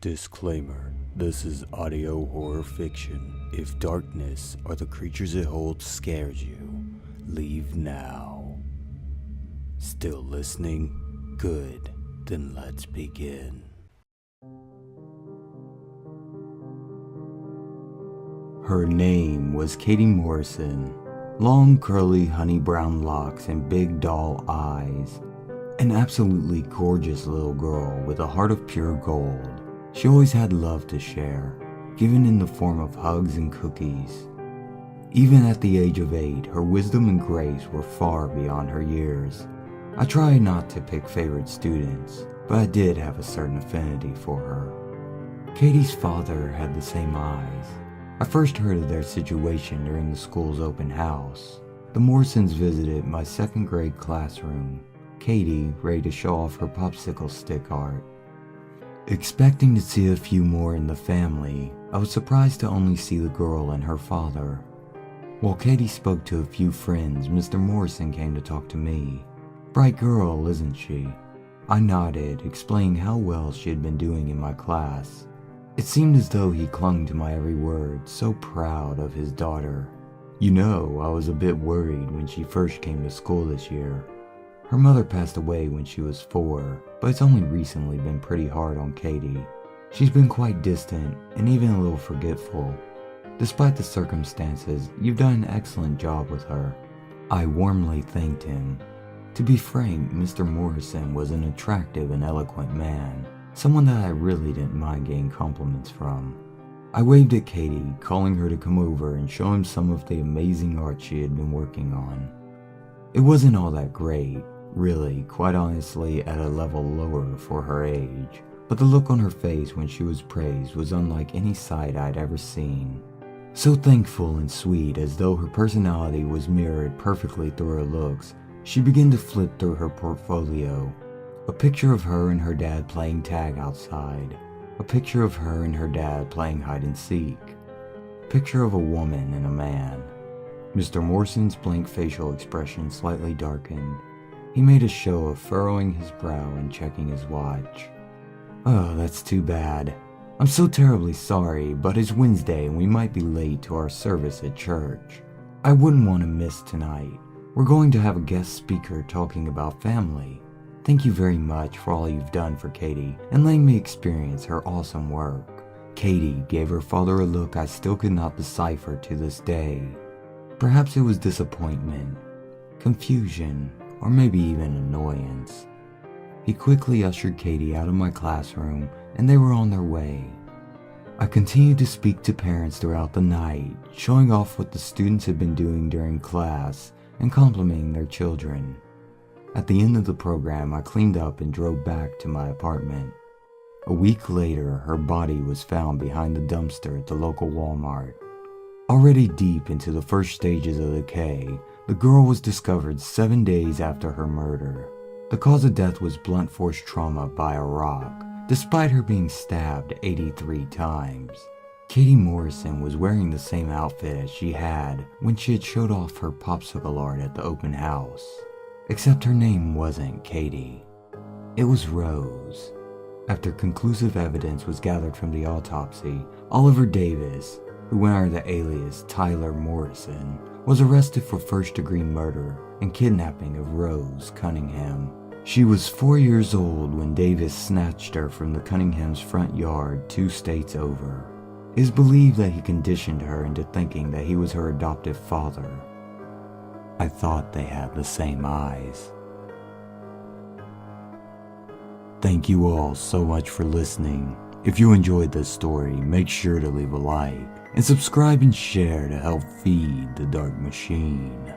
Disclaimer: this is audio horror fiction. If darkness or the creatures it holds scares you, leave now. Still listening? Good. Then let's begin. Her name was Katie Morrison. Long curly honey brown locks and big doll eyes. An absolutely gorgeous little girl with a heart of pure gold. She always had love to share, given in the form of hugs and cookies. Even at the age of 8, her wisdom and grace were far beyond her years. I tried not to pick favorite students, but I did have a certain affinity for her. Katie's father had the same eyes. I first heard of their situation during the school's open house. The Morrisons visited my 2nd grade classroom, Katie ready to show off her popsicle stick art. Expecting to see a few more in the family, I was surprised to only see the girl and her father. While Katie spoke to a few friends, Mr. Morrison came to talk to me. Bright girl, isn't she? I nodded, explaining how well she had been doing in my class. It seemed as though he clung to my every word, so proud of his daughter. You know, I was a bit worried when she first came to school this year. Her mother passed away when she was 4, but it's only recently been pretty hard on Katie. She's been quite distant and even a little forgetful. Despite the circumstances, you've done an excellent job with her. I warmly thanked him. To be frank, Mr. Morrison was an attractive and eloquent man, someone that I really didn't mind getting compliments from. I waved at Katie, calling her to come over and show him some of the amazing art she had been working on. It wasn't all that great. Really, quite honestly, at a level lower for her age, but the look on her face when she was praised was unlike any sight I'd ever seen. So thankful and sweet, as though her personality was mirrored perfectly through her looks, she began to flip through her portfolio. A picture of her and her dad playing tag outside. A picture of her and her dad playing hide and seek. A picture of a woman and a man. Mr. Morrison's blank facial expression slightly darkened. He made a show of furrowing his brow and checking his watch. Oh, that's too bad. I'm so terribly sorry, but it's Wednesday and we might be late to our service at church. I wouldn't want to miss tonight. We're going to have a guest speaker talking about family. Thank you very much for all you've done for Katie and letting me experience her awesome work. Katie gave her father a look I still could not decipher to this day. Perhaps it was disappointment, confusion, or maybe even annoyance. He quickly ushered Katie out of my classroom and they were on their way. I continued to speak to parents throughout the night, showing off what the students had been doing during class and complimenting their children. At the end of the program, I cleaned up and drove back to my apartment. A week later, her body was found behind the dumpster at the local Walmart. Already deep into the first stages of decay, the girl was discovered 7 days after her murder. The cause of death was blunt force trauma by a rock, despite her being stabbed 83 times. Katie Morrison was wearing the same outfit as she had when she had showed off her popsicle art at the open house. Except her name wasn't Katie. It was Rose. After conclusive evidence was gathered from the autopsy, Oliver Davis, who went under the alias Tyler Morrison, was arrested for first-degree murder and kidnapping of Rose Cunningham. She was 4 years old when Davis snatched her from the Cunninghams' front yard 2 states over. It is believed that he conditioned her into thinking that he was her adoptive father. I thought they had the same eyes. Thank you all so much for listening. If you enjoyed this story, make sure to leave a like and subscribe and share to help feed the dark machine.